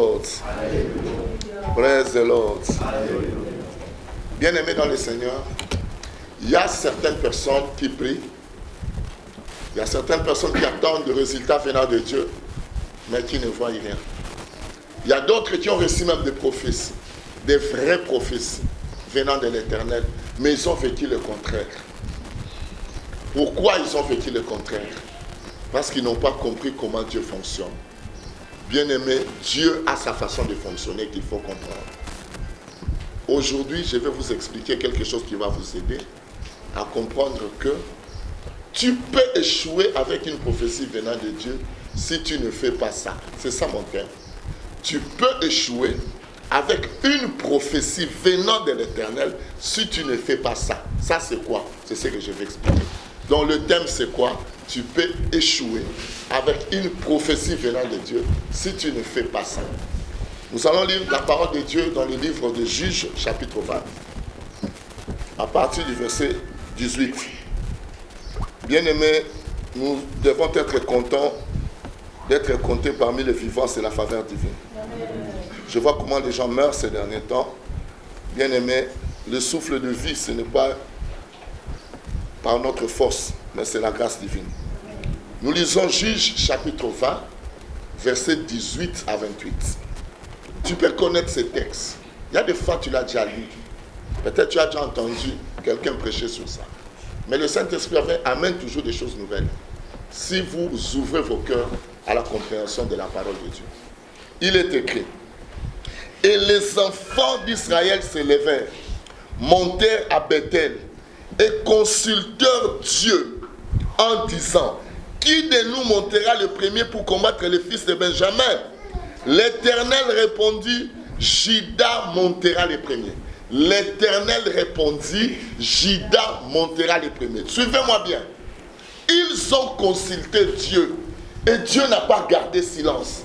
Lord. Praise the Lord. Bien-aimés dans le Seigneur, il y a certaines personnes qui prient, il y a certaines personnes qui attendent des résultats venant de Dieu, mais qui ne voient rien. Il y a d'autres qui ont reçu même des prophéties, des vraies prophéties venant de l'Éternel, mais ils ont vécu le contraire. Pourquoi ils ont vécu le contraire? Parce qu'ils n'ont pas compris comment Dieu fonctionne. Bien-aimé, Dieu a sa façon de fonctionner qu'il faut comprendre. Aujourd'hui, je vais vous expliquer quelque chose qui va vous aider à comprendre que tu peux échouer avec une prophétie venant de Dieu si tu ne fais pas ça. C'est ça mon thème. Tu peux échouer avec une prophétie venant de l'Éternel si tu ne fais pas ça. Ça c'est quoi? C'est ce que je vais expliquer. Donc le thème c'est quoi? Tu peux échouer avec une prophétie venant de Dieu si tu ne fais pas ça. Nous allons lire la parole de Dieu dans le livre de Juges, chapitre 20, à partir du verset 18. Bien-aimés, nous devons être contents d'être comptés parmi les vivants, c'est la faveur divine. Je vois comment les gens meurent ces derniers temps. Bien-aimés, le souffle de vie, ce n'est pas par notre force, mais c'est la grâce divine. Nous lisons Juges, chapitre 20, versets 18 à 28. Tu peux connaître ces textes. Il y a des fois tu l'as déjà lu. Peut-être tu as déjà entendu quelqu'un prêcher sur ça. Mais le Saint-Esprit amène toujours des choses nouvelles. Si vous ouvrez vos cœurs à la compréhension de la parole de Dieu. Il est écrit. Et les enfants d'Israël s'élevèrent, montèrent à Bethel et consultèrent Dieu en disant, qui de nous montera le premier pour combattre les fils de Benjamin? L'Éternel répondit, Juda montera le premier. L'Éternel répondit, Juda montera le premier. Suivez-moi bien. Ils ont consulté Dieu et Dieu n'a pas gardé silence.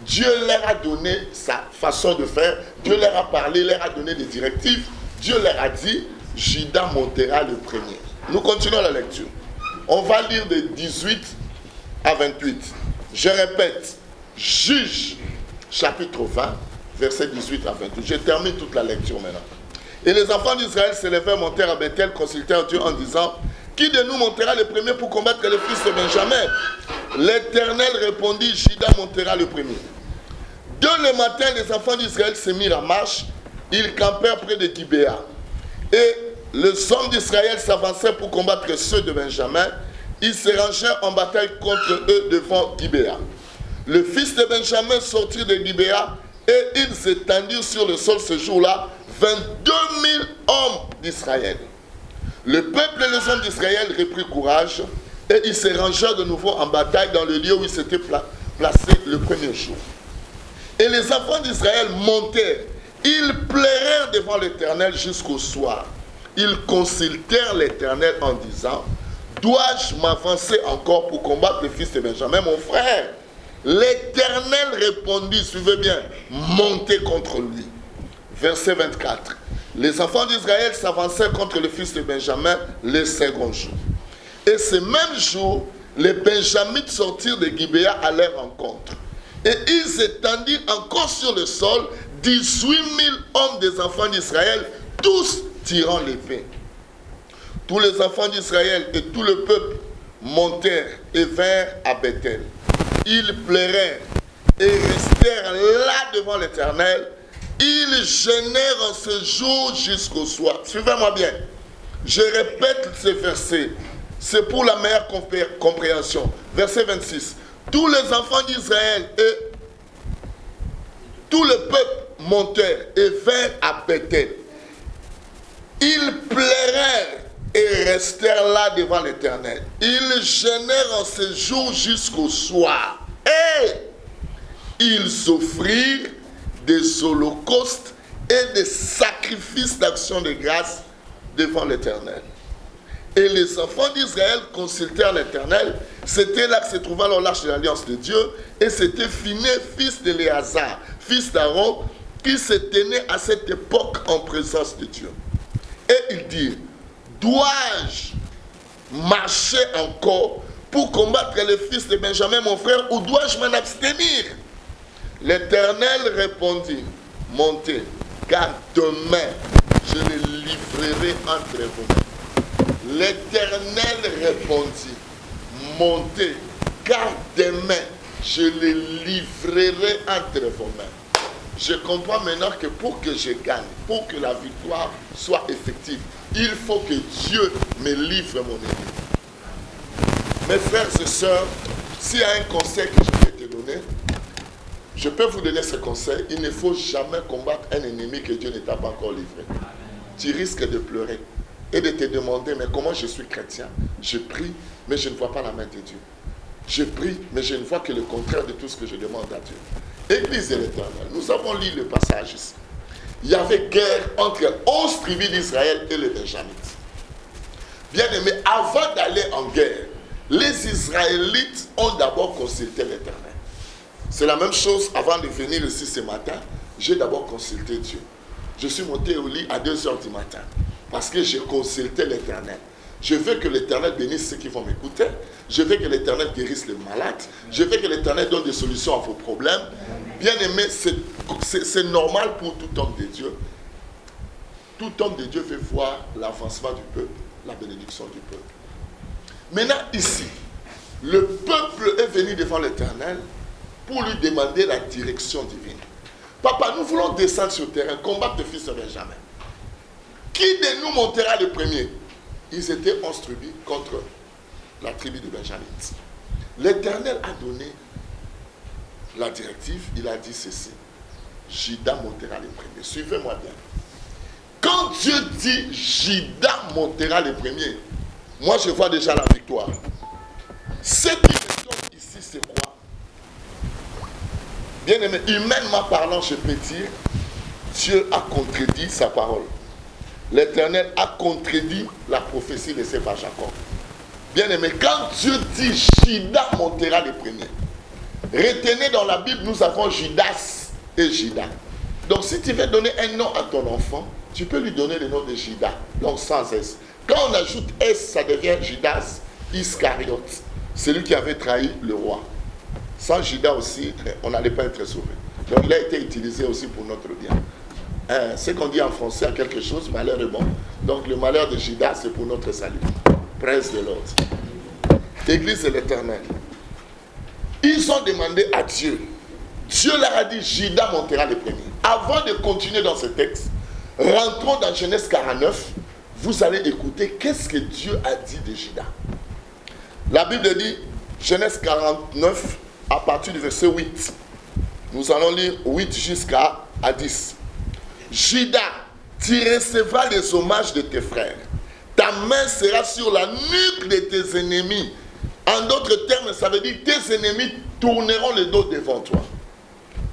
Dieu leur a donné sa façon de faire. Dieu leur a parlé, leur a donné des directives. Dieu leur a dit, Juda montera le premier. Nous continuons la lecture. On va lire de 18 à 28. Je répète, Juge, chapitre 20, verset 18 à 28. Je termine toute la lecture maintenant. Et les enfants d'Israël s'élevèrent, montèrent à Bethel, consultèrent Dieu en disant, qui de nous montera le premier pour combattre les fils de Benjamin? L'Éternel répondit, Juda montera le premier. Dès le matin, les enfants d'Israël se mirent en marche. Ils campèrent près de Gibéa. Et les hommes d'Israël s'avancèrent pour combattre ceux de Benjamin. Ils se rangèrent en bataille contre eux devant Gibéa. Le fils de Benjamin sortit de Gibéa et ils s'étendirent sur le sol ce jour-là 22 000 hommes d'Israël. Le peuple et les hommes d'Israël reprirent courage et ils se rangèrent de nouveau en bataille dans le lieu où ils s'étaient placés le premier jour. Et les enfants d'Israël montèrent. Ils pleurèrent devant l'Éternel jusqu'au soir. Ils consultèrent l'Éternel en disant, dois-je m'avancer encore pour combattre le fils de Benjamin, mon frère? L'Éternel répondit, suivez bien, montez contre lui. Verset 24. Les enfants d'Israël s'avancèrent contre le fils de Benjamin le second jour. Et ce même jour, les Benjamites sortirent de Gibéa à leur rencontre. Et ils étendirent encore sur le sol 18 000 hommes des enfants d'Israël, tous tirant l'épée. Tous les enfants d'Israël et tout le peuple montèrent et vinrent à Bethel. Ils pleurèrent et restèrent là devant l'Éternel. Ils jeûnèrent en ce jour jusqu'au soir. Suivez-moi bien. Je répète ces versets. C'est pour la meilleure compréhension. Verset 26. Tous les enfants d'Israël et tout le peuple montèrent et vinrent à Bethel. Ils pleurèrent et restèrent là devant l'Éternel. Ils jeûnèrent en ce jour jusqu'au soir. Et ils offrirent des holocaustes et des sacrifices d'action de grâce devant l'Éternel. Et les enfants d'Israël consultèrent l'Éternel. C'était là que se trouvait l'arche de l'alliance de Dieu. Et c'était Phinées, fils d'Éléazar, fils d'Aaron, qui se tenait à cette époque en présence de Dieu. Et ils dirent, dois-je marcher encore pour combattre les fils de Benjamin, mon frère, ou dois-je m'en abstenir? L'Éternel répondit, montez, car demain je les livrerai entre vos mains. L'Éternel répondit, montez, car demain je les livrerai entre vos mains. Je comprends maintenant que pour que je gagne, pour que la victoire soit effective, il faut que Dieu me livre mon ennemi. Mes frères et sœurs, s'il y a un conseil que je vais te donner, je peux vous donner ce conseil. Il ne faut jamais combattre un ennemi que Dieu ne t'a pas encore livré. Tu risques de pleurer et de te demander, mais comment je suis chrétien? Je prie, mais je ne vois pas la main de Dieu. Je prie, mais je ne vois que le contraire de tout ce que je demande à Dieu. Église de l'Éternel, nous avons lu le passage ici. Il y avait guerre entre 11 tribus d'Israël et les Benjamites. Bien aimé, avant d'aller en guerre, les Israélites ont d'abord consulté l'Éternel. C'est la même chose avant de venir ici ce matin. J'ai d'abord consulté Dieu. Je suis monté au lit à 2h du matin parce que j'ai consulté l'Éternel. Je veux que l'Éternel bénisse ceux qui vont m'écouter. Je veux que l'Éternel guérisse les malades. Je veux que l'Éternel donne des solutions à vos problèmes. Bien aimé, c'est normal pour tout homme de Dieu. Tout homme de Dieu veut voir l'avancement du peuple, la bénédiction du peuple. Maintenant ici, le peuple est venu devant l'Éternel pour lui demander la direction divine. Papa, nous voulons descendre sur le terrain, combattre le fils de Benjamin. Qui de nous montera le premier? Ils étaient 11 tribus contre la tribu de Benjamin. L'Éternel a donné la directive, il a dit ceci. Juda montera le premier. Suivez-moi bien. Quand Dieu dit Juda montera le premier, moi je vois déjà la victoire. Ce qui me tombe ici, c'est quoi? Bien aimé, humainement parlant, je peux dire, Dieu a contredit sa parole. L'Éternel a contredit la prophétie laissée par Jacob. Bien aimé, quand Dieu dit Juda montera le premier, retenez dans la Bible, nous avons Judas et Juda. Donc si tu veux donner un nom à ton enfant, tu peux lui donner le nom de Juda, donc sans S. Quand on ajoute S, ça devient Judas Iscariote, celui qui avait trahi le roi. Sans Judas aussi, on n'allait pas être sauvé. Donc il a été utilisé aussi pour notre bien. Ce qu'on dit en français a quelque chose, malheur est bon. Donc le malheur de Judas, c'est pour notre salut. Praise the Lord. Église de l'Éternel. Ils ont demandé à Dieu. Dieu leur a dit, Juda montera le premier. Avant de continuer dans ce texte, rentrons dans Genèse 49. Vous allez écouter qu'est-ce que Dieu a dit de Juda. La Bible dit, Genèse 49, à partir du verset 8. Nous allons lire 8 jusqu'à 10. Juda, tu recevras les hommages de tes frères. Ta main sera sur la nuque de tes ennemis. En d'autres termes, ça veut dire que tes ennemis tourneront le dos devant toi.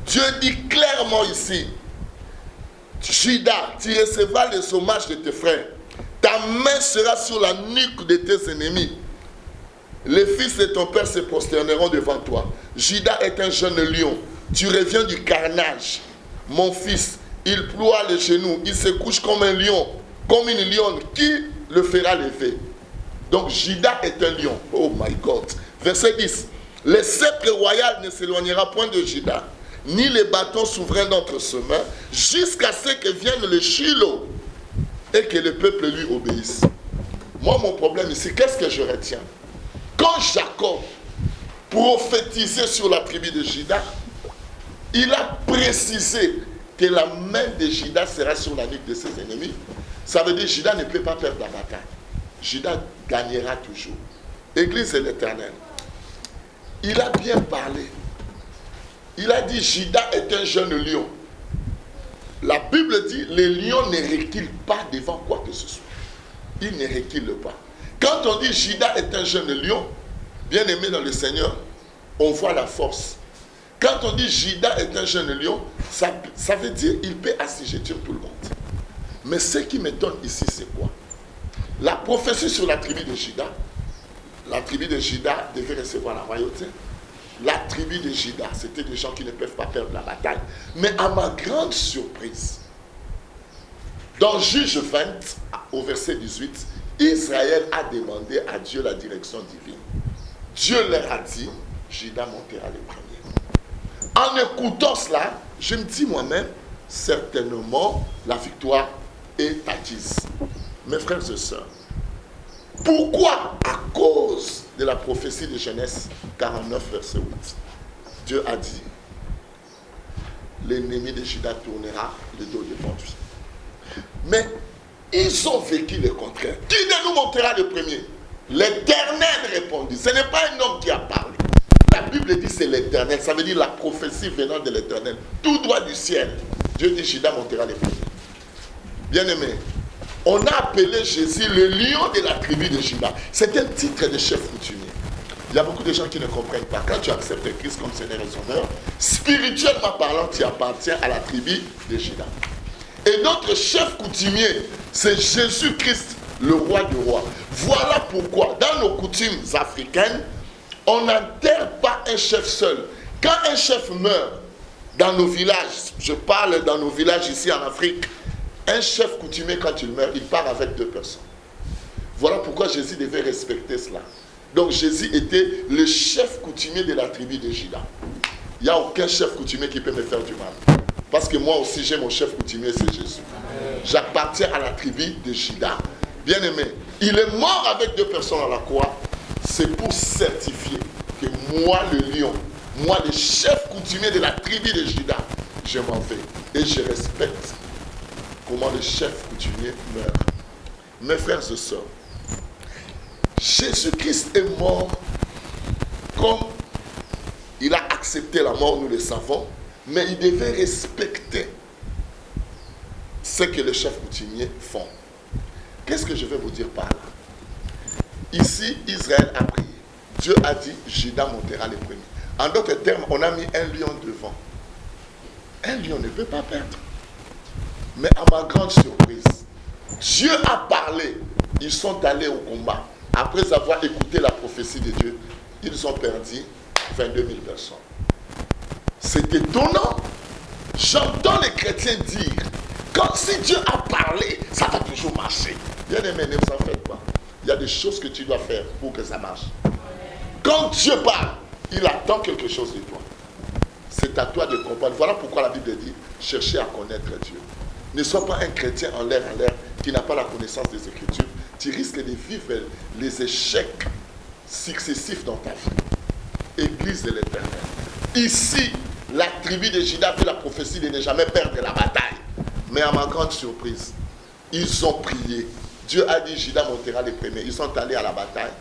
Dieu dit clairement ici, Juda, tu recevras les hommages de tes frères. Ta main sera sur la nuque de tes ennemis. Les fils de ton père se prosterneront devant toi. Juda est un jeune lion. Tu reviens du carnage. Mon fils, il ploie les genoux. Il se couche comme un lion, comme une lionne. Qui le fera lever? Donc Juda est un lion. Oh my God. Verset 10. Le sceptre royal ne s'éloignera point de Juda, ni les bâtons souverains d'entre ses mains, jusqu'à ce que vienne le Shiloh et que le peuple lui obéisse. Moi, mon problème ici, qu'est-ce que je retiens? Quand Jacob prophétisait sur la tribu de Juda, il a précisé que la main de Juda sera sur la nuque de ses ennemis. Ça veut dire que Juda ne peut pas perdre la bataille. Juda gagnera toujours. Église de l'Éternel. Il a bien parlé. Il a dit Juda est un jeune lion. La Bible dit les lions ne reculent pas devant quoi que ce soit. Ils ne reculent pas. Quand on dit Juda est un jeune lion, bien aimé dans le Seigneur, on voit la force. Quand on dit Juda est un jeune lion, ça veut dire qu'il peut assujettir tout le monde. Mais ce qui m'étonne ici, c'est quoi? La prophétie sur la tribu de Juda devait recevoir la royauté. La tribu de Juda, c'était des gens qui ne peuvent pas perdre la bataille. Mais à ma grande surprise, dans Juge 20, au verset 18, Israël a demandé à Dieu la direction divine. Dieu leur a dit, Juda montera le premier. En écoutant cela, je me dis moi-même, certainement, la victoire est acquise. Mes frères et sœurs, pourquoi? À cause de la prophétie de Genèse 49, verset 8. Dieu a dit, l'ennemi de Juda tournera le dos devant lui. Mais ils ont vécu le contraire. Qui nous montrera le premier? L'Éternel répondit. Ce n'est pas un homme qui a parlé. La Bible dit c'est l'Éternel. Ça veut dire la prophétie venant de l'Éternel. Tout droit du ciel. Dieu dit Juda montera le premier. Bien-aimé, on a appelé Jésus le lion de la tribu de Juda. C'est un titre de chef coutumier. Il y a beaucoup de gens qui ne comprennent pas. Quand tu acceptes Christ comme Seigneur et Sauveur, spirituellement parlant, tu appartiens à la tribu de Juda. Et notre chef coutumier, c'est Jésus-Christ, le roi du roi. Voilà pourquoi, dans nos coutumes africaines, on n'enterre pas un chef seul. Quand un chef meurt dans nos villages, je parle dans nos villages ici en Afrique, un chef coutumier, quand il meurt, il part avec 2 personnes. Voilà pourquoi Jésus devait respecter cela. Donc Jésus était le chef coutumier de la tribu de Juda. Il n'y a aucun chef coutumier qui peut me faire du mal. Parce que moi aussi j'ai mon chef coutumier, c'est Jésus. J'appartiens à la tribu de Juda. Bien-aimé, il est mort avec 2 personnes à la croix. C'est pour certifier que moi le lion, moi le chef coutumier de la tribu de Juda, je m'en vais. Et je respecte comment le chef coutumier meurt. Mes frères et sœurs, Jésus-Christ est mort comme il a accepté la mort, nous le savons, mais il devait respecter ce que les chefs coutumiers font. Qu'est-ce que je vais vous dire par là? Ici, Israël a prié. Dieu a dit, Juda montera les premiers. En d'autres termes, on a mis un lion devant. Un lion ne peut pas perdre. Mais à ma grande surprise, Dieu a parlé. Ils sont allés au combat. Après avoir écouté la prophétie de Dieu, ils ont perdu 22 000 personnes. C'est étonnant. J'entends les chrétiens dire, quand si Dieu a parlé, ça va toujours marcher. Bien aimé, ne vous en faites pas. Il y a des choses que tu dois faire pour que ça marche. Quand Dieu parle, il attend quelque chose de toi. C'est à toi de comprendre. Voilà pourquoi la Bible dit, cherchez à connaître Dieu. Ne sois pas un chrétien en l'air qui n'a pas la connaissance des Écritures. Tu risques de vivre les échecs successifs dans ta vie. Église de l'Éternel. Ici, la tribu de Juda a fait la prophétie de ne jamais perdre la bataille. Mais à ma grande surprise, ils ont prié. Dieu a dit, Juda montera les premiers. Ils sont allés à la bataille.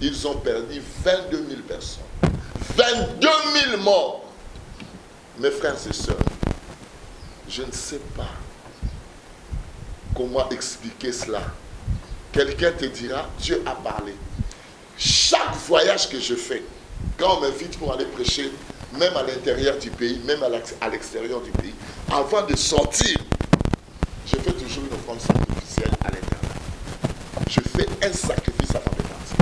Ils ont perdu 22 000 personnes. 22 000 morts. Mes frères et sœurs, je ne sais pas comment expliquer cela. Quelqu'un te dira, Dieu a parlé. Chaque voyage que je fais, quand on m'invite pour aller prêcher, même à l'intérieur du pays, même à l'extérieur du pays, avant de sortir, je fais toujours une offrande sacrificielle à l'intérieur. Je fais un sacrifice avant de partir.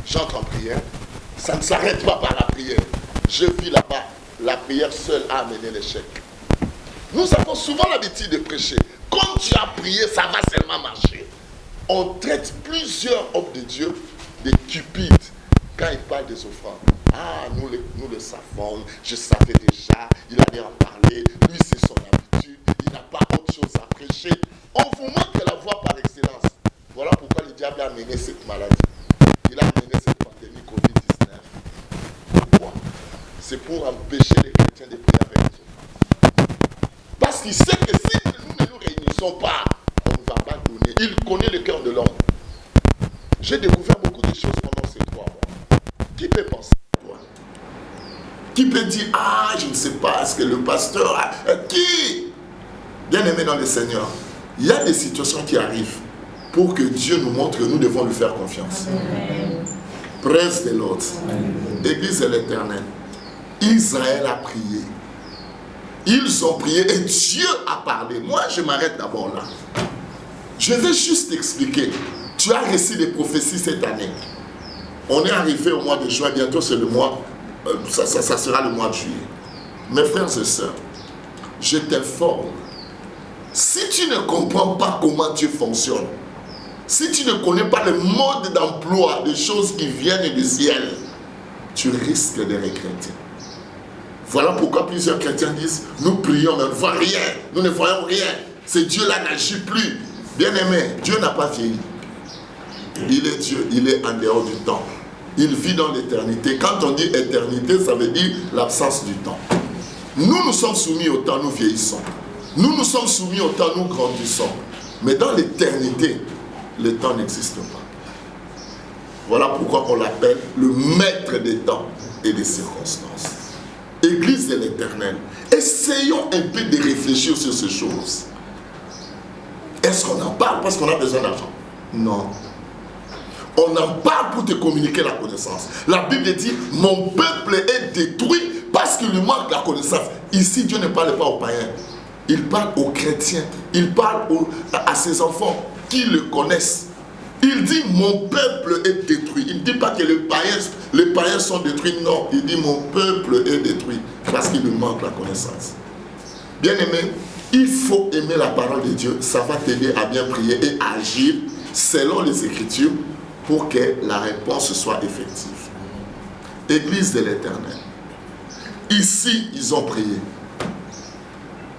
J'entre en prière. Ça ne s'arrête pas par la prière. Je vis là-bas. La prière seule a amené l'échec. Nous avons souvent l'habitude de prêcher. Comme tu as prié, ça va seulement marcher. On traite plusieurs hommes de Dieu de cupides quand ils parlent des offrandes. Ah, nous le savons, je savais déjà, il allait en parler, lui c'est son habitude, il n'a pas autre chose à prêcher. On vous montre la voie par excellence. Voilà pourquoi le diable a amené cette maladie. Il a amené cette pandémie Covid-19. Pourquoi? C'est pour empêcher les chrétiens de prier avec les offrandes. Parce qu'il sait que si nous ne nous réunissons pas, on ne va pas donner. Il connaît le cœur de l'homme. J'ai découvert beaucoup de choses pendant ces 3 mois. Qui peut penser à toi? Qui peut dire, ah, je ne sais pas, est-ce que le pasteur a... Qui? Bien aimé dans le Seigneur, il y a des situations qui arrivent pour que Dieu nous montre que nous devons lui faire confiance. Praise the Lord. Église de l'Éternel. Israël a prié. Ils ont prié et Dieu a parlé. Moi, je m'arrête d'abord là. Je vais juste expliquer. Tu as reçu des prophéties cette année. On est arrivé au mois de juin. Bientôt, c'est le mois. Ça sera le mois de juillet. Mes frères et sœurs, je t'informe. Si tu ne comprends pas comment Dieu fonctionne, si tu ne connais pas le mode d'emploi des choses qui viennent du ciel, tu risques de regretter. Voilà pourquoi plusieurs chrétiens disent, nous prions mais on ne voit rien, nous ne voyons rien. Ce Dieu-là n'agit plus. Bien-aimé, Dieu n'a pas vieilli. Il est Dieu, il est en dehors du temps. Il vit dans l'éternité. Quand on dit éternité, ça veut dire l'absence du temps. Nous sommes soumis au temps, nous vieillissons. Nous sommes soumis au temps, nous grandissons. Mais dans l'éternité, le temps n'existe pas. Voilà pourquoi on l'appelle le maître des temps et des circonstances. Église de l'Éternel. Essayons un peu de réfléchir sur ces choses. Est-ce qu'on en parle parce qu'on a besoin d'argent? Non. On en parle pour te communiquer la connaissance. La Bible dit, mon peuple est détruit parce qu'il lui manque la connaissance. Ici, Dieu ne parle pas aux païens. Il parle aux chrétiens. Il parle à ses enfants qui le connaissent. Il dit, mon peuple est détruit. Il ne dit pas que les païens sont détruits. Non, il dit, mon peuple est détruit parce qu'il lui manque la connaissance. Bien-aimé, il faut aimer la parole de Dieu. Ça va t'aider à bien prier et à agir selon les Écritures pour que la réponse soit effective. Église de l'Éternel. Ici, ils ont prié.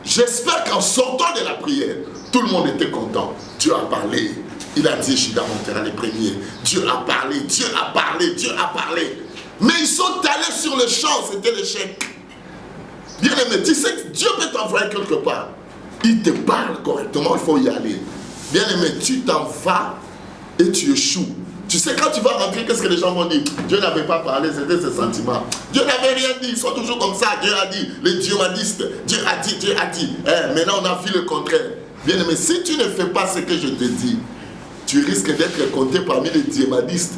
J'espère qu'en sortant de la prière, tout le monde était content. Dieu a parlé. Il a dit, Judas montera les premiers. Dieu a parlé, Dieu a parlé, Dieu a parlé. Mais ils sont allés sur le champ, c'était l'échec. Bien aimé, tu sais que Dieu peut t'envoyer quelque part. Il te parle correctement, il faut y aller. Bien aimé, tu t'en vas et tu échoues. Tu sais, quand tu vas rentrer, qu'est-ce que les gens vont dire? Dieu n'avait pas parlé, c'était ses sentiments. Dieu n'avait rien dit, ils sont toujours comme ça. Dieu a dit, les diomadistes. Dieu a dit, Dieu a dit. Maintenant, on a vu le contraire. Bien aimé, si tu ne fais pas ce que je te dis, tu risques d'être compté parmi les diomadistes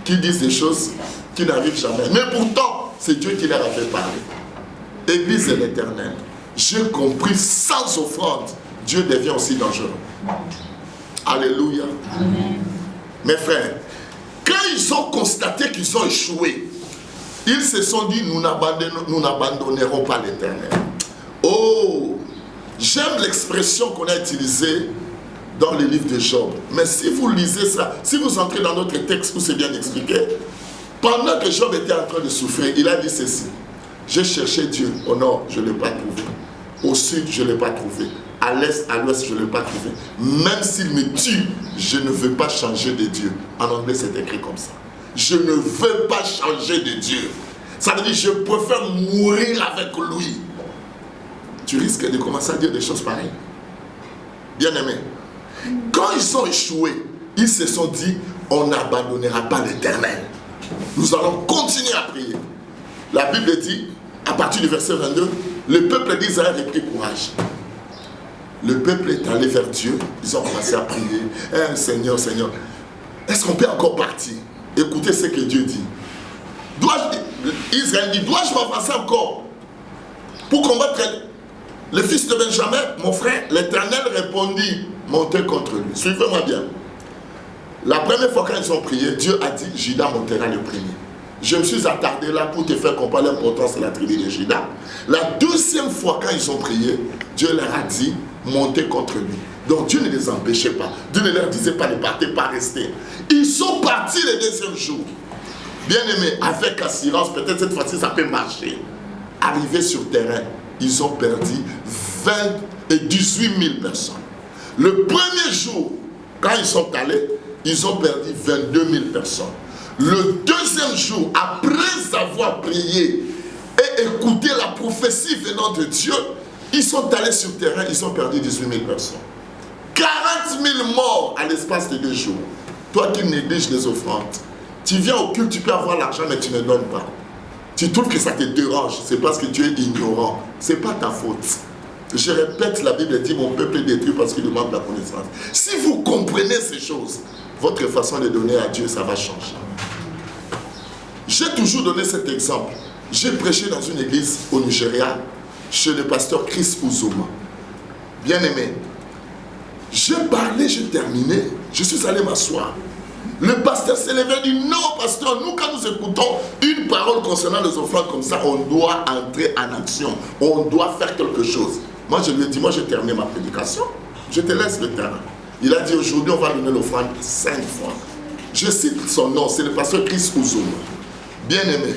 qui disent des choses qui n'arrivent jamais. Mais pourtant, c'est Dieu qui leur a fait parler. Église de l'Éternel. J'ai compris, sans offrande, Dieu devient aussi dangereux. Alléluia. Amen. Mes frères, quand ils ont constaté qu'ils ont échoué, ils se sont dit, nous n'abandonnerons pas l'Éternel. Oh, j'aime l'expression qu'on a utilisée dans le livre de Job. Mais si vous lisez ça, si vous entrez dans notre texte où c'est bien expliqué, pendant que Job était en train de souffrir, il a dit ceci. J'ai cherché Dieu au nord, je ne l'ai pas trouvé. Au sud, je ne l'ai pas trouvé. À l'est, à l'ouest, je ne l'ai pas trouvé. Même s'il me tue, je ne veux pas changer de Dieu. En anglais, c'est écrit comme ça. Je ne veux pas changer de Dieu. Ça veut dire, je préfère mourir avec lui. Tu risques de commencer à dire des choses pareilles. Bien-aimé, quand ils ont échoué, ils se sont dit, on n'abandonnera pas l'Éternel. Nous allons continuer à prier. La Bible dit, à partir du verset 22, le peuple d'Israël a pris courage. Le peuple est allé vers Dieu. Ils ont commencé à prier. Seigneur, Seigneur, est-ce qu'on peut encore partir? Écoutez ce que Dieu dit. Israël dit, dois-je m'avancer encore pour combattre le fils de Benjamin? Mon frère, l'Éternel répondit, montez contre lui. Suivez-moi bien. La première fois quand ils ont prié, Dieu a dit, Judas montera le premier. Je me suis attardé là pour te faire comprendre l'importance de la tribu de Judas. La deuxième fois quand ils ont prié, Dieu leur a dit, montez contre lui. Donc Dieu ne les empêchait pas. Dieu ne leur disait pas de partir, pas rester. Ils sont partis le deuxième jour. Bien aimé, avec assurance, peut-être cette fois-ci ça peut marcher. Arrivés sur terrain, ils ont perdu 18 000 personnes. Le premier jour, quand ils sont allés, ils ont perdu 22 000 personnes. Le deuxième jour, après avoir prié et écouté la prophétie venant de Dieu, ils sont allés sur terrain, ils ont perdu 18 000 personnes. 40 000 morts à l'espace de 2 jours. Toi qui négliges les offrandes, tu viens au culte, tu peux avoir l'argent, mais tu ne donnes pas. Tu trouves que ça te dérange, c'est parce que tu es ignorant. Ce n'est pas ta faute. Je répète, la Bible dit, mon peuple est détruit parce qu'il lui manque la connaissance. Si vous comprenez ces choses, votre façon de donner à Dieu, ça va changer. J'ai toujours donné cet exemple. J'ai prêché dans une église au Nigeria, chez le pasteur Chris Uzoma. Bien-aimé, j'ai parlé, j'ai terminé, je suis allé m'asseoir. Le pasteur s'est levé et dit, non pasteur, nous quand nous écoutons une parole concernant les offrandes comme ça, on doit entrer en action, on doit faire quelque chose. Moi je lui ai dit, moi j'ai terminé ma prédication, je te laisse le terrain. Il a dit, aujourd'hui on va donner l'offrande 5 fois. Je cite son nom, c'est le pasteur Chris Uzoma. Bien-aimé,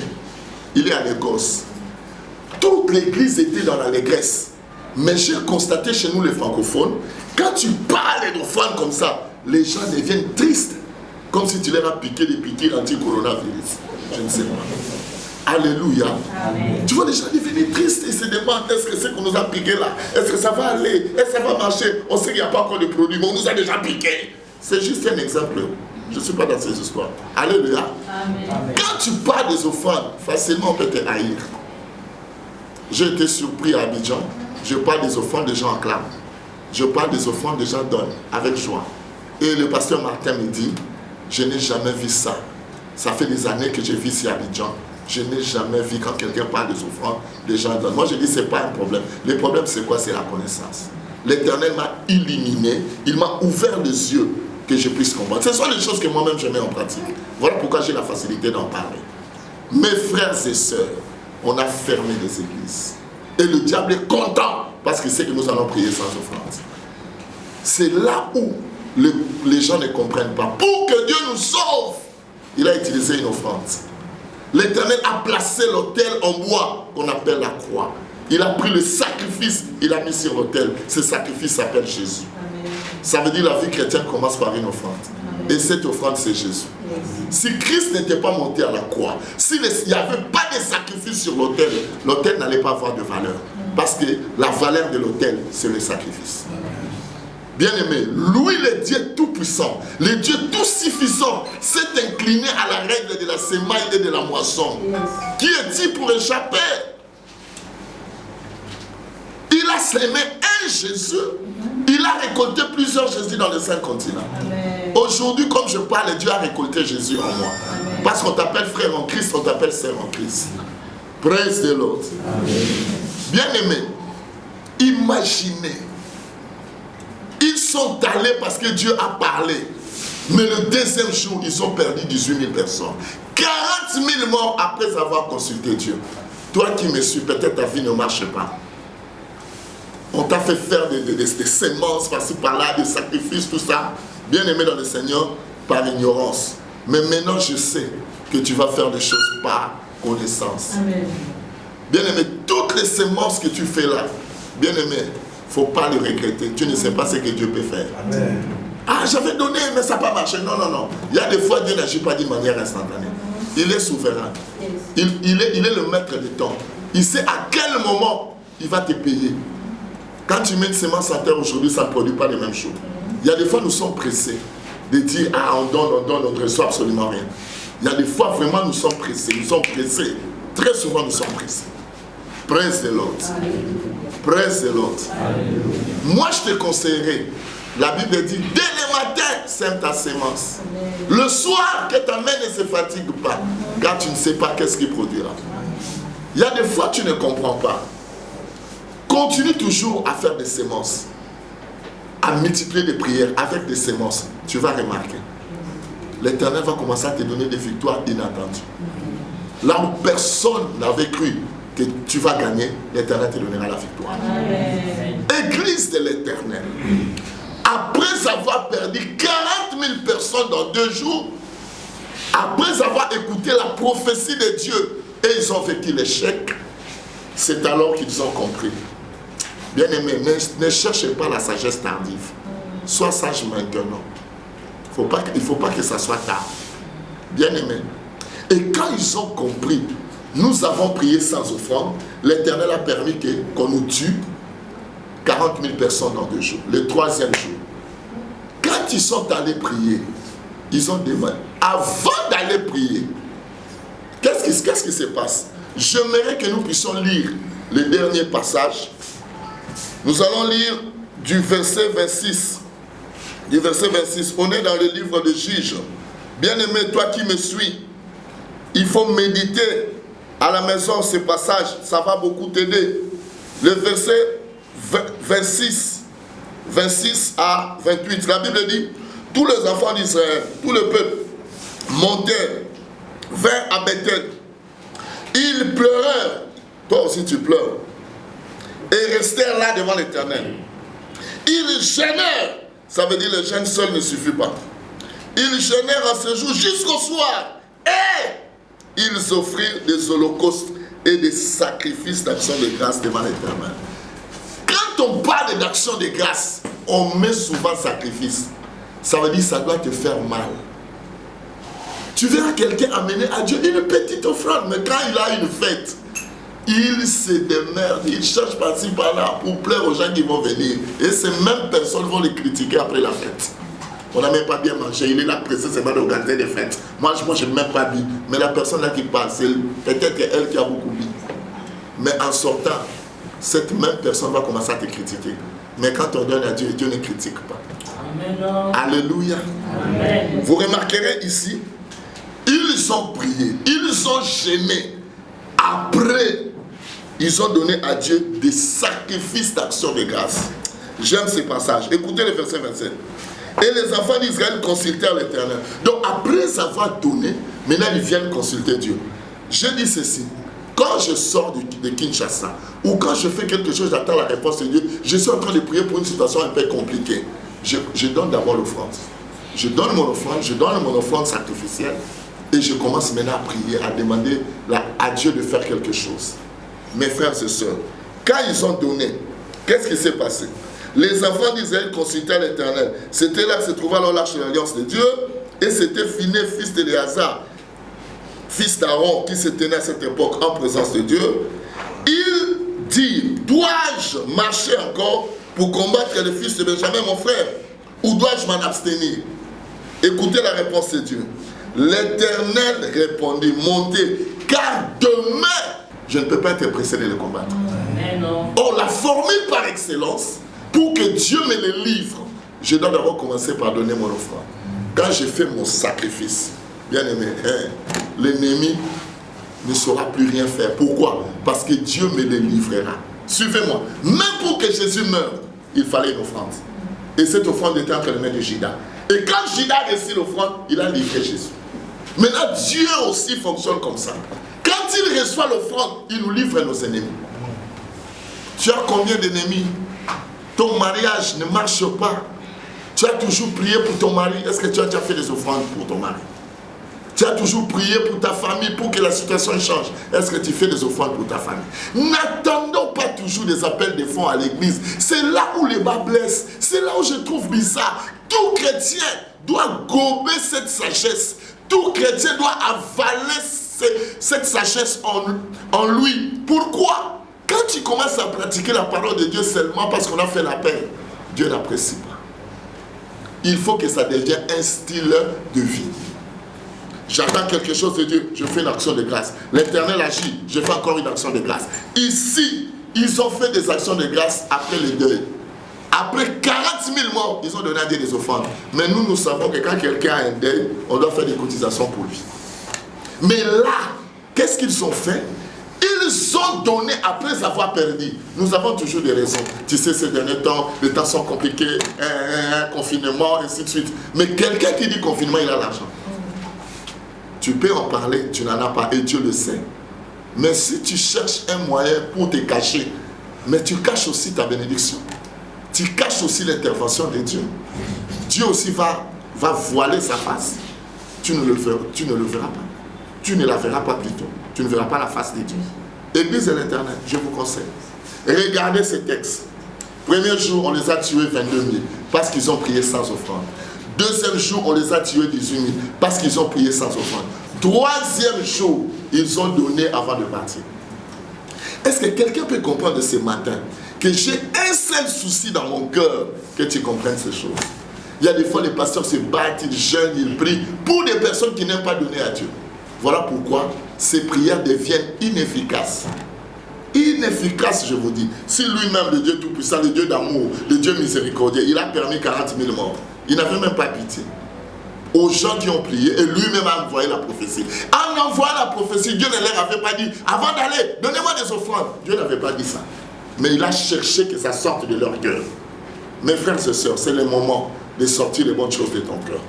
il est à Lagos. toute l'église était dans l'allégresse. Mais j'ai constaté chez nous les francophones, quand tu parles d'offrande comme ça, les gens deviennent tristes. Comme si tu leur as piqué des piqûres anti-coronavirus. Je ne sais pas. Alléluia. Amen. Tu vois les gens devenir tristes et se demandent, est-ce que c'est qu'on nous a piqué là? Est-ce que ça va aller? Est-ce que ça va marcher? On sait qu'il n'y a pas encore de produits, mais on nous a déjà piqué. C'est juste un exemple. Je ne suis pas dans ces histoires. Alléluia. Amen. Quand tu parles des offrandes, facilement on peut te haïr. J'ai été surpris à Abidjan. Je parle des offrandes, des gens acclament. Je parle des offrandes, des gens donnent avec joie. Et le pasteur Martin me dit, je n'ai jamais vu ça. Ça fait des années que je vis ici à Abidjan. Je n'ai jamais vu quand quelqu'un parle des offrandes, des gens donnent. Moi je dis, ce n'est pas un problème. Le problème c'est quoi? C'est la connaissance. L'Éternel m'a illuminé, il m'a ouvert les yeux que je puisse comprendre. Ce sont les choses que moi-même je mets en pratique. Voilà pourquoi j'ai la facilité d'en parler. Mes frères et sœurs, on a fermé les églises. Et le diable est content parce qu'il sait que nous allons prier sans offrande. C'est là où les gens ne comprennent pas. Pour que Dieu nous sauve, il a utilisé une offrande. L'Éternel a placé l'autel en bois qu'on appelle la croix. Il a pris le sacrifice, il a mis sur l'autel. Ce sacrifice s'appelle Jésus. Amen. Ça veut dire que la vie chrétienne commence par une offrande. Amen. Et cette offrande, c'est Jésus. Yes. Si Christ n'était pas monté à la croix, s'il n'y avait pas de sacrifice sur l'autel, l'autel n'allait pas avoir de valeur. Parce que la valeur de l'autel, c'est le sacrifice. Bien-aimé, lui le Dieu tout-puissant, le Dieu tout-suffisant, s'est incliné à la règle de la semaille et de la moisson. Yes. Qui est-il pour échapper? Il a sémé un Jésus, il a récolté plusieurs Jésus dans les 5 continents. Aujourd'hui, comme je parle, Dieu a récolté Jésus en moi. Amen. Parce qu'on t'appelle frère en Christ, on t'appelle sœur en Christ. Praise the Lord. Bien-aimé, imaginez. Ils sont allés parce que Dieu a parlé. Mais le deuxième jour, ils ont perdu 18 000 personnes. 40 000 morts après avoir consulté Dieu. Toi qui me suis, peut-être ta vie ne marche pas. On t'a fait faire des semences par-ci par-là, des sacrifices, tout ça. Bien aimé dans le Seigneur, par ignorance. Mais maintenant, je sais que tu vas faire des choses par connaissance. Amen. Bien aimé, toutes les semences que tu fais là, bien aimé, il ne faut pas le regretter. Tu ne sais pas ce que Dieu peut faire. Amen. Ah, j'avais donné, mais ça n'a pas marché. Non, non, non. Il y a des fois, Dieu n'agit pas d'une manière instantanée. Il est souverain. Il est le maître du temps. Il sait à quel moment il va te payer. Quand tu mets une semence à terre aujourd'hui, ça ne produit pas les mêmes choses. Il y a des fois, nous sommes pressés de dire, ah, on donne, on ne reçoit absolument rien. Il y a des fois, vraiment, nous sommes pressés. Nous sommes pressés. Très souvent, nous sommes pressés. Praise the Lord. Praise the Lord. Moi, je te conseillerais, la Bible dit, dès le matin, sème ta semence. Le soir, que ta main ne se fatigue pas, car tu ne sais pas qu'est-ce qui produira. Il y a des fois, tu ne comprends pas. Continue toujours à faire des semences, à multiplier des prières avec des semences. Tu vas remarquer. L'Éternel va commencer à te donner des victoires inattendues. Là où personne n'avait cru que tu vas gagner, l'Éternel te donnera la victoire. Amen. Église de l'Éternel. Après avoir perdu 40 000 personnes dans 2 jours, après avoir écouté la prophétie de Dieu, et ils ont vécu l'échec, c'est alors qu'ils ont compris. Bien-aimé, ne cherchez pas la sagesse tardive. Sois sage maintenant. Il ne faut pas que ça soit tard. Bien-aimé. Et quand ils ont compris, nous avons prié sans offrande. L'Éternel a permis qu'on nous tue 40 000 personnes dans 2 jours. Le 3e jour. Quand ils sont allés prier, ils ont demandé, avant d'aller prier, qu'est-ce qui se passe? J'aimerais que nous puissions lire le dernier passage. Nous allons lire du verset 26. Du verset 26. On est dans le livre de Juges. Bien-aimé, toi qui me suis, il faut méditer à la maison ce passage. Ça va beaucoup t'aider. Le verset 26 à 28. La Bible dit, tous les enfants d'Israël, tout le peuple, montèrent vers à Bethel. Ils pleurèrent. Toi aussi tu pleures. Et restèrent là devant l'Éternel. Ils jeûnèrent. Ça veut dire le jeûne seul ne suffit pas. Ils jeûnèrent à ce jour jusqu'au soir. Et ils offrirent des holocaustes et des sacrifices d'action de grâce devant l'Éternel. Quand on parle d'action de grâce, on met souvent sacrifice. Ça veut dire que ça doit te faire mal. Tu verras quelqu'un amener à Dieu une petite offrande, mais quand il a une fête, il se démerde, il cherche par-ci par-là pour plaire aux gens qui vont venir. Et ces mêmes personnes vont les critiquer après la fête. On n'a même pas bien mangé, il est là pressé seulement d'organiser des fêtes. Moi je n'ai même pas bu. Mais la personne là qui parle, c'est peut-être elle qui a beaucoup bu. Mais en sortant, cette même personne va commencer à te critiquer. Mais quand on donne à Dieu, Dieu ne critique pas. Amen. Alléluia. Amen. Vous remarquerez ici, ils ont prié, ils ont gêné. Après, ils ont donné à Dieu des sacrifices d'action de grâce. J'aime ces passages. Écoutez le verset 27. Et les enfants d'Israël consultèrent l'Éternel. Donc après avoir donné, maintenant ils viennent consulter Dieu. Je dis ceci. Quand je sors de Kinshasa, ou quand je fais quelque chose, j'attends la réponse de Dieu, je suis en train de prier pour une situation un peu compliquée. Je donne d'abord l'offrande. Je donne mon offrande sacrificielle. Et je commence maintenant à prier, à demander à Dieu de faire quelque chose. Mes frères et sœurs, quand ils ont donné, qu'est-ce qui s'est passé? Les enfants d'Israël consultaient l'Éternel. C'était là que se trouvait alors l'arche de l'alliance de Dieu. Et c'était Phiné, fils d'Éléazar, fils d'Aaron, qui se tenait à cette époque en présence de Dieu. Il dit, dois-je marcher encore pour combattre le fils de Benjamin, mon frère? Ou dois-je m'en abstenir? Écoutez la réponse de Dieu. L'Éternel répondit, montez, car demain, je ne peux pas être pressé de le combattre. Or, la formule par excellence, pour que Dieu me le livre, je dois d'abord commencer par donner mon offrande. Quand j'ai fait mon sacrifice, bien aimé, l'ennemi ne saura plus rien faire. Pourquoi? Parce que Dieu me le livrera. Suivez-moi. Même pour que Jésus meure, il fallait une offrande. Et cette offrande était entre les mains de Judas. Et quand Judas a reçu l'offrande, il a livré Jésus. Maintenant, Dieu aussi fonctionne comme ça. Quand il reçoit l'offrande, il nous livre nos ennemis. Tu as combien d'ennemis? Ton mariage ne marche pas. Tu as toujours prié pour ton mari. Est-ce que tu as déjà fait des offrandes pour ton mari? Tu as toujours prié pour ta famille pour que la situation change. Est-ce que tu fais des offrandes pour ta famille? N'attendons pas toujours des appels de fonds à l'église. C'est là où les bas blessent. C'est là où je trouve bizarre. Tout chrétien doit gober cette sagesse. Tout chrétien doit avaler cette sagesse en lui. Pourquoi? Quand tu commences à pratiquer la parole de Dieu seulement parce qu'on a fait l'appel, Dieu n'apprécie pas. Il faut que ça devienne un style de vie. J'attends quelque chose de Dieu, je fais une action de grâce. L'Éternel agit, je fais encore une action de grâce. Ici, ils ont fait des actions de grâce après le deuil. Après 40 000 morts, ils ont donné à Dieu des offrandes. Mais nous savons que quand quelqu'un a un deuil, on doit faire des cotisations pour lui. Mais là, qu'est-ce qu'ils ont fait? Ils ont donné après avoir perdu. Nous avons toujours des raisons. Tu sais, ces derniers temps, les temps sont compliqués, confinement, ainsi de suite. Mais quelqu'un qui dit confinement, il a l'argent. Tu peux en parler, tu n'en as pas, et Dieu le sait. Mais si tu cherches un moyen pour te cacher, mais tu caches aussi ta bénédiction. Tu caches aussi l'intervention de Dieu. Dieu aussi va voiler sa face. Tu ne le verras pas. Tu ne la verras pas plutôt. Tu ne verras pas la face de Dieu. Église de l'Éternel, je vous conseille. Regardez ces textes. Premier jour, on les a tués 22 000 parce qu'ils ont prié sans offrande. Deuxième jour, on les a tués 18 000 parce qu'ils ont prié sans offrande. Troisième jour, ils ont donné avant de partir. Est-ce que quelqu'un peut comprendre ce matin que j'ai un seul souci dans mon cœur, que tu comprennes ces choses? Il y a des fois, les pasteurs se battent, ils jeûnent, ils prient pour des personnes qui n'aiment pas donner à Dieu. Voilà pourquoi ces prières deviennent inefficaces. Inefficaces, je vous dis. Si lui-même, le Dieu Tout-Puissant, le Dieu d'amour, le Dieu miséricordieux, il a permis 40 000 morts, il n'avait même pas pitié aux gens qui ont prié et lui-même a envoyé la prophétie. En envoyant la prophétie, Dieu ne leur avait pas dit, avant d'aller, donnez-moi des offrandes. Dieu n'avait pas dit ça. Mais il a cherché que ça sorte de leur cœur. Mes frères et sœurs, c'est le moment de sortir les bonnes choses de ton cœur.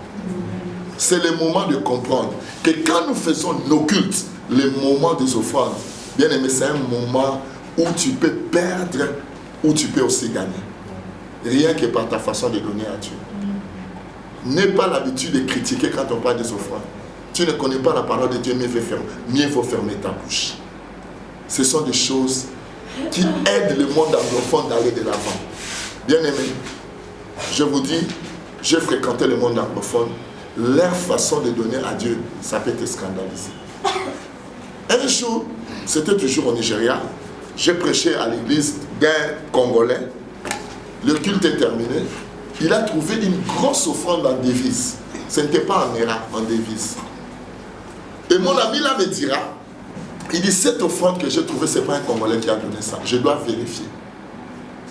C'est le moment de comprendre que quand nous faisons nos cultes, le moment des offrandes, bien aimé, c'est un moment où tu peux perdre, où tu peux aussi gagner. Rien que par ta façon de donner à Dieu. N'aie pas l'habitude de critiquer quand on parle des offrandes. Tu ne connais pas la parole de Dieu, mieux vaut fermer ta bouche. Ce sont des choses qui aident le monde anglophone d'aller de l'avant. Bien aimé, je vous dis, j'ai fréquenté le monde anglophone. Leur façon de donner à Dieu, ça peut te scandaliser. Un jour, c'était toujours au Nigeria, j'ai prêché à l'église d'un Congolais. Le culte est terminé. Il a trouvé une grosse offrande en devise. Ce n'était pas en Héra, en devise. Et mon ami là me dira, il dit, cette offrande que j'ai trouvée, ce n'est pas un Congolais qui a donné ça. Je dois vérifier.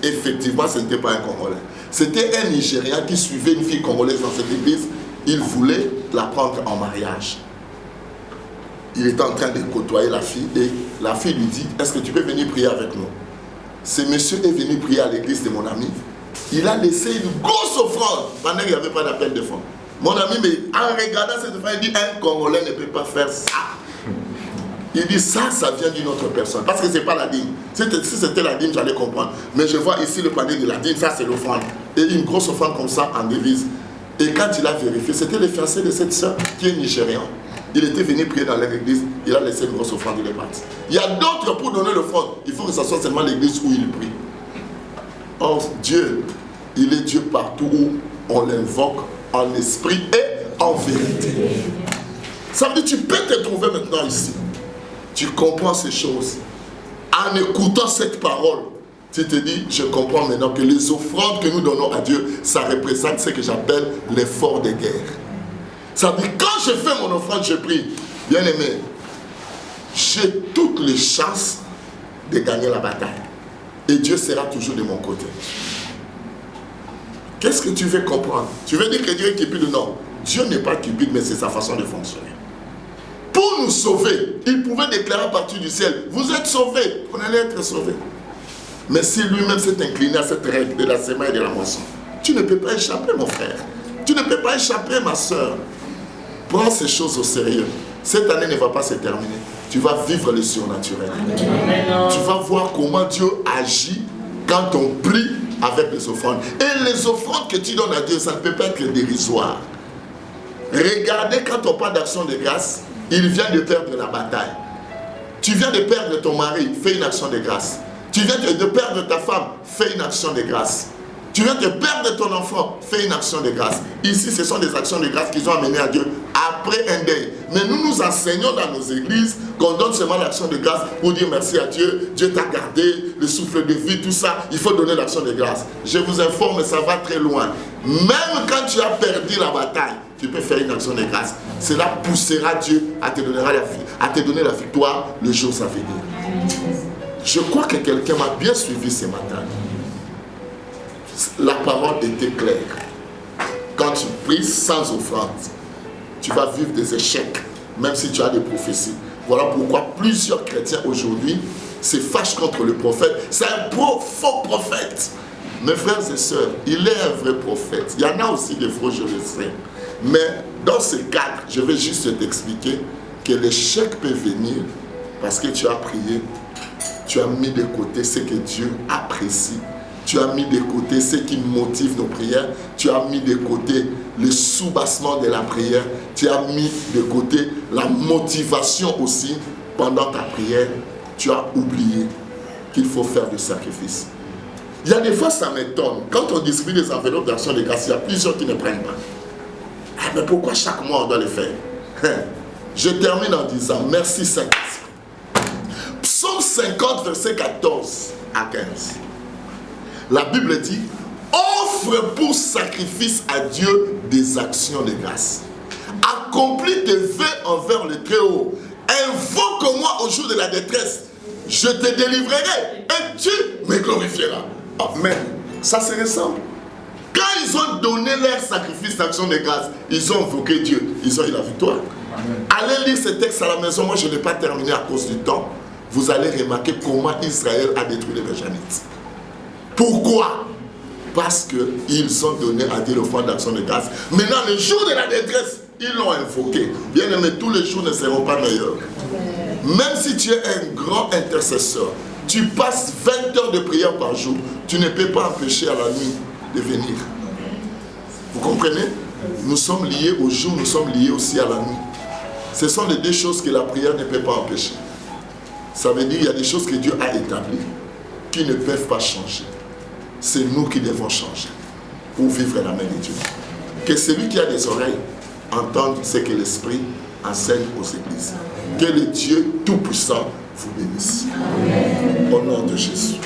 Effectivement, ce n'était pas un Congolais. C'était un Nigérian qui suivait une fille congolaise dans cette église. Il voulait la prendre en mariage. Il était en train de côtoyer la fille et la fille lui dit, est-ce que tu peux venir prier avec nous? Ce monsieur est venu prier à l'église de mon ami. Il a laissé une grosse offrande pendant qu'il n'y avait pas d'appel de fonds. Mon ami, mais en regardant cette offrande, il dit, un Congolais ne peut pas faire ça. Il dit, ça vient d'une autre personne. Parce que ce n'est pas la dîme. Si c'était la dîme, j'allais comprendre. Mais je vois ici le panier de la dîme, ça c'est l'offrande. Et une grosse offrande comme ça en devise. Et quand il a vérifié, c'était le fiancé de cette soeur qui est nigérian. Il était venu prier dans leur église, il a laissé une grosse offrande, il est parti. Il y a d'autres pour donner l'offrande. Il faut que ce soit seulement l'église où il prie. Or, Dieu, il est Dieu partout où on l'invoque en esprit et en vérité. Ça veut dire que tu peux te trouver maintenant ici. Tu comprends ces choses. En écoutant cette parole, tu te dis, je comprends maintenant que les offrandes que nous donnons à Dieu, ça représente ce que j'appelle l'effort de guerre. Ça veut dire, quand je fais mon offrande, je prie. Bien aimé, j'ai toutes les chances de gagner la bataille. Et Dieu sera toujours de mon côté. Qu'est-ce que tu veux comprendre? Tu veux dire que Dieu est cupide? Non. Dieu n'est pas cupide, mais c'est sa façon de fonctionner. Pour nous sauver, il pouvait déclarer à partir du ciel, vous êtes sauvés, on allait être sauvés. Mais si lui-même s'est incliné à cette règle de la semaine et de la moisson, tu ne peux pas échapper, mon frère. Tu ne peux pas échapper, ma soeur. Prends ces choses au sérieux. Cette année ne va pas se terminer. Tu vas vivre le surnaturel. Amen. Tu vas voir comment Dieu agit quand on prie avec les offrandes. Et les offrandes que tu donnes à Dieu, ça ne peut pas être dérisoire. Regardez, quand on parle d'action de grâce, il vient de perdre la bataille. Tu viens de perdre ton mari, fais une action de grâce. Tu viens de perdre ta femme, fais une action de grâce. Tu viens de perdre ton enfant, fais une action de grâce. Ici, ce sont des actions de grâce qu'ils ont amenées à Dieu après un deuil. Mais nous nous enseignons dans nos églises qu'on donne seulement l'action de grâce pour dire merci à Dieu. Dieu t'a gardé, le souffle de vie, tout ça. Il faut donner l'action de grâce. Je vous informe, ça va très loin. Même quand tu as perdu la bataille, tu peux faire une action de grâce. Cela poussera Dieu à te donner la victoire le jour à venir. Je crois que quelqu'un m'a bien suivi ce matin. La parole était claire. Quand tu pries sans offrande, tu vas vivre des échecs, même si tu as des prophéties. Voilà pourquoi plusieurs chrétiens aujourd'hui se fâchent contre le prophète. C'est un faux prophète. Mes frères et sœurs, il est un vrai prophète. Il y en a aussi des faux, je le sais. Mais dans ce cadre, je vais juste t'expliquer que l'échec peut venir parce que tu as prié, tu as mis de côté ce que Dieu apprécie. Tu as mis de côté ce qui motive nos prières. Tu as mis de côté le soubassement de la prière. Tu as mis de côté la motivation aussi. Pendant ta prière, tu as oublié qu'il faut faire du sacrifice. Il y a des fois, ça m'étonne. Quand on distribue des enveloppes d'action de grâce, il y a plusieurs qui ne prennent pas. Ah, mais pourquoi chaque mois on doit le faire? Je termine en disant, merci Saint-Esprit. Psaume 50, verset 14 à 15. La Bible dit, offre pour sacrifice à Dieu des actions de grâce. Accomplis tes vœux envers le Très-Haut. Invoque-moi au jour de la détresse. Je te délivrerai et tu me glorifieras. Amen. Ça se ressemble. Quand ils ont donné leur sacrifice d'action de grâce, ils ont invoqué Dieu. Ils ont eu la victoire. Amen. Allez lire ce texte à la maison. Moi, je ne l'ai pas terminé à cause du temps. Vous allez remarquer comment Israël a détruit les Benjamites. Pourquoi? Parce qu'ils ont donné à Dieu l'offrande d'action de grâce. Maintenant, le jour de la détresse, ils l'ont invoqué. Bien aimé, tous les jours ne seront pas meilleurs. Même si tu es un grand intercesseur, tu passes 20 heures de prière par jour, tu ne peux pas empêcher à la nuit de venir. Vous comprenez? Nous sommes liés au jour, nous sommes liés aussi à la nuit. Ce sont les deux choses que la prière ne peut pas empêcher. Ça veut dire qu'il y a des choses que Dieu a établies qui ne peuvent pas changer. C'est nous qui devons changer pour vivre la main de Dieu. Que celui qui a des oreilles entende ce que l'Esprit enseigne aux églises. Que le Dieu Tout-Puissant vous bénisse. Au nom de Jésus.